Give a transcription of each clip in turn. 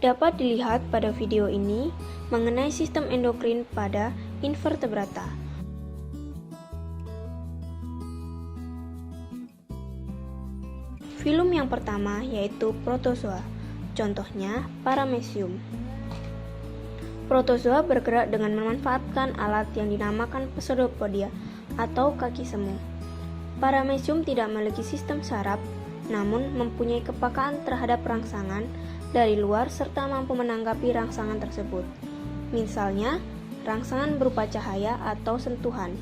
Dapat dilihat pada video ini mengenai sistem endokrin pada invertebrata. Filum yang pertama yaitu protozoa, contohnya Paramecium. Protozoa bergerak dengan memanfaatkan alat yang dinamakan pseudopodia atau kaki semu. Paramecium tidak memiliki sistem saraf, namun mempunyai kepekaan terhadap rangsangan dari luar serta mampu menanggapi rangsangan tersebut. Misalnya, rangsangan berupa cahaya atau sentuhan.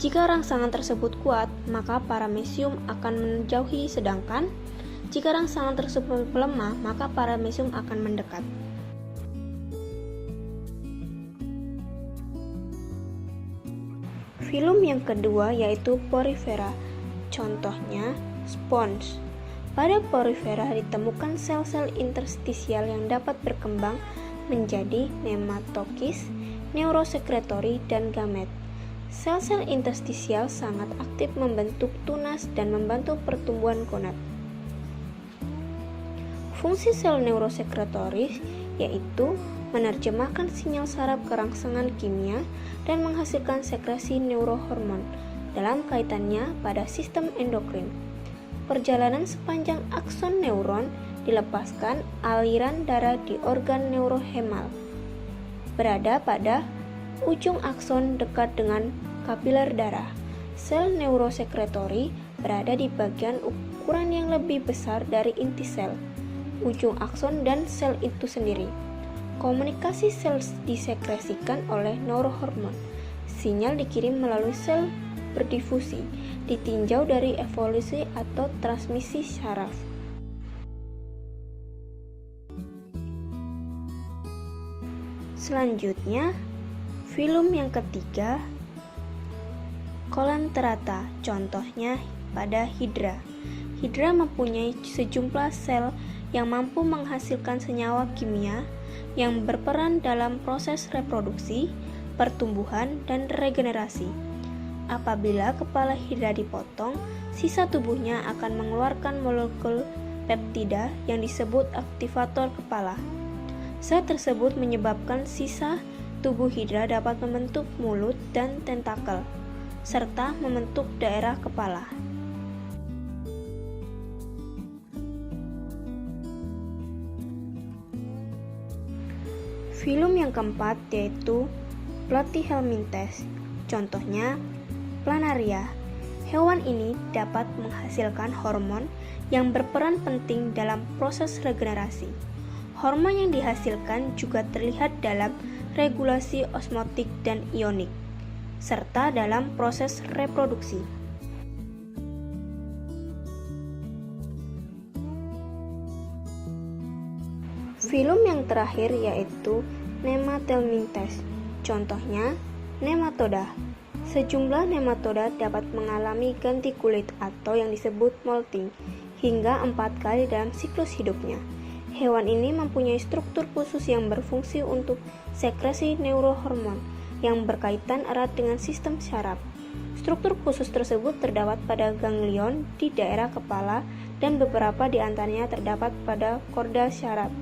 Jika rangsangan tersebut kuat, maka Paramecium akan menjauhi, sedangkan jika rangsangan tersebut lemah, maka Paramecium akan mendekat. Filum yang kedua yaitu Porifera, contohnya spons. Pada Porifera ditemukan sel-sel interstisial yang dapat berkembang menjadi nematokis, neurosekretori, dan gamet. Sel-sel interstisial sangat aktif membentuk tunas dan membantu pertumbuhan gonad. Fungsi sel neurosekretoris yaitu menerjemahkan sinyal saraf ke rangsangan kimia dan menghasilkan sekresi neurohormon dalam kaitannya pada sistem endokrin. Perjalanan sepanjang akson neuron dilepaskan aliran darah di organ neurohemal. Berada pada ujung akson dekat dengan kapiler darah. Sel neurosekretori berada di bagian ukuran yang lebih besar dari inti sel, ujung akson dan sel itu sendiri. Komunikasi sel disekresikan oleh neurohormon. Sinyal dikirim melalui sel berdifusi, ditinjau dari evolusi atau transmisi saraf. Selanjutnya, filum yang ketiga, Coleanthera, contohnya pada Hydra. Hydra mempunyai sejumlah sel yang mampu menghasilkan senyawa kimia yang berperan dalam proses reproduksi, pertumbuhan, dan regenerasi. Apabila kepala Hydra dipotong, sisa tubuhnya akan mengeluarkan molekul peptida yang disebut aktivator kepala. Sel tersebut menyebabkan sisa tubuh Hydra dapat membentuk mulut dan tentakel, serta membentuk daerah kepala. Filum yang keempat yaitu Platyhelminthes, contohnya Planaria. Hewan ini dapat menghasilkan hormon yang berperan penting dalam proses regenerasi. Hormon yang dihasilkan juga terlihat dalam regulasi osmotik dan ionik, serta dalam proses reproduksi. Filum yang terakhir yaitu Nemathelminthes, contohnya Nematoda. Sejumlah nematoda dapat mengalami ganti kulit atau yang disebut molting hingga 4 kali dalam siklus hidupnya. Hewan ini mempunyai struktur khusus yang berfungsi untuk sekresi neurohormon yang berkaitan erat dengan sistem saraf. Struktur khusus tersebut terdapat pada ganglion di daerah kepala dan beberapa di antaranya terdapat pada korda saraf.